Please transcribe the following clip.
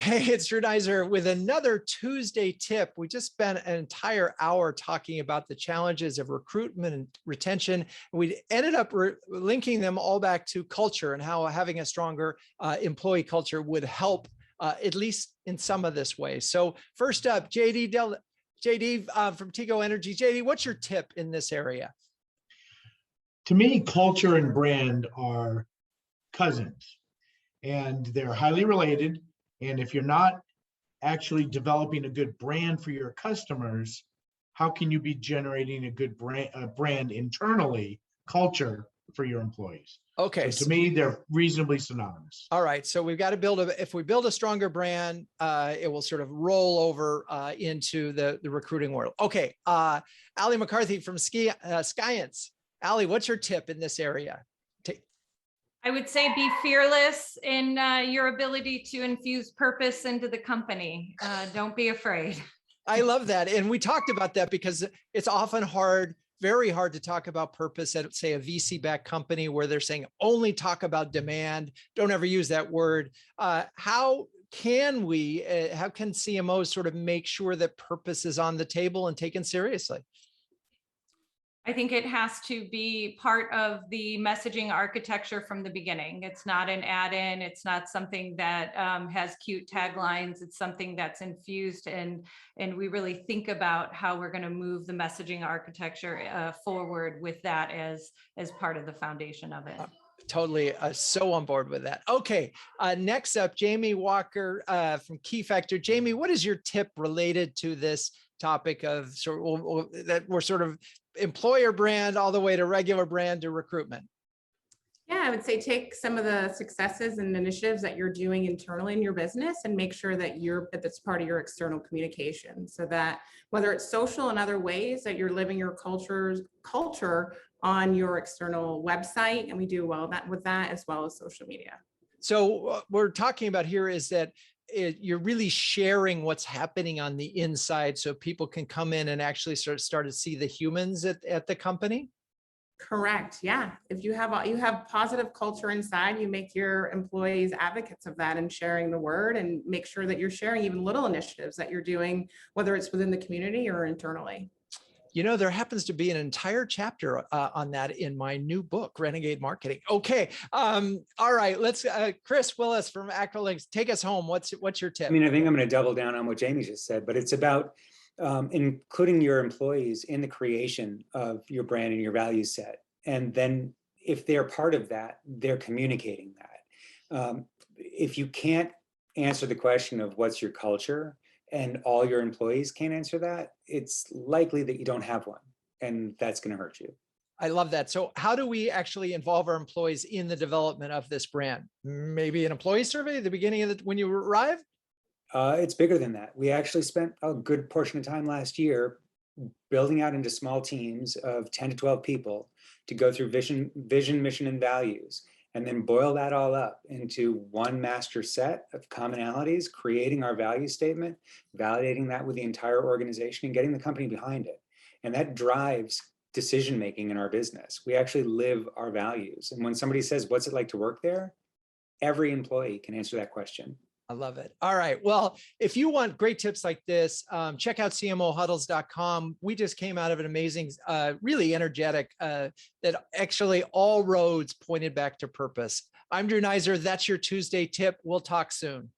Hey, it's Drew Neiser with another Tuesday tip. We just spent an entire hour talking about the challenges of recruitment and retention. We ended up linking them all back to culture and how having a stronger employee culture would help, at least in some of this way. So first up, JD from Tigo Energy. JD, what's your tip in this area? To me, culture and brand are cousins, and they're highly related. And if you're not actually developing a good brand for your customers, how can you be generating a good brand internally, culture for your employees? Okay. So to me, they're reasonably synonymous. All right. So we've got to if we build a stronger brand, it will sort of roll over into the recruiting world. Okay. Ali McCarthy from Skience. Ali, what's your tip in this area? I would say be fearless in your ability to infuse purpose into the company. Don't be afraid. I love that. And we talked about that because it's often hard, very hard to talk about purpose at, say, a VC-backed company where they're saying only talk about demand. Don't ever use that word. How can CMOs sort of make sure that purpose is on the table and taken seriously? I think it has to be part of the messaging architecture from the beginning. It's not an add-in. It's not something that has cute taglines. It's something that's infused, and we really think about how we're going to move the messaging architecture forward with that as part of the foundation of it. Totally so on board with that. Okay, next up, Jamie Walker from Keyfactor. Jamie, what is your tip related to this topic of that we're sort of employer brand all the way to regular brand to recruitment? Yeah, I would say take some of the successes and initiatives that you're doing internally in your business and make sure that that's part of your external communication, so that whether it's social and other ways that you're living your culture on your external website, and we do well with that as well as social media. So what we're talking about here is that you're really sharing what's happening on the inside so people can come in and actually start to see the humans at the company. Correct. Yeah. If you have positive culture inside, you make your employees advocates of that and sharing the word, and make sure that you're sharing even little initiatives that you're doing, whether it's within the community or internally. You know, there happens to be an entire chapter on that in my new book, Renegade Marketing. Okay. All right. Let's, Chris Willis from Acrolinx, take us home. What's your tip? I mean, I think I'm going to double down on what Jamie just said, but it's about including your employees in the creation of your brand and your value set. And then if they're part of that, they're communicating that. If you can't answer the question of what's your culture, and all your employees can't answer that, it's likely that you don't have one, and that's going to hurt you. I love that. So how do we actually involve our employees in the development of this brand? Maybe an employee survey at the beginning of when you arrive? It's bigger than that. We actually spent a good portion of time last year building out into small teams of 10 to 12 people to go through vision, mission, and values, and then boil that all up into one master set of commonalities, creating our value statement, validating that with the entire organization, and getting the company behind it. And that drives decision-making in our business. We actually live our values. And when somebody says, what's it like to work there? Every employee can answer that question. I love it. All right. Well, if you want great tips like this, check out CMOHuddles.com. We just came out of an amazing, really energetic, that actually all roads pointed back to purpose. I'm Drew Neiser. That's your Tuesday tip. We'll talk soon.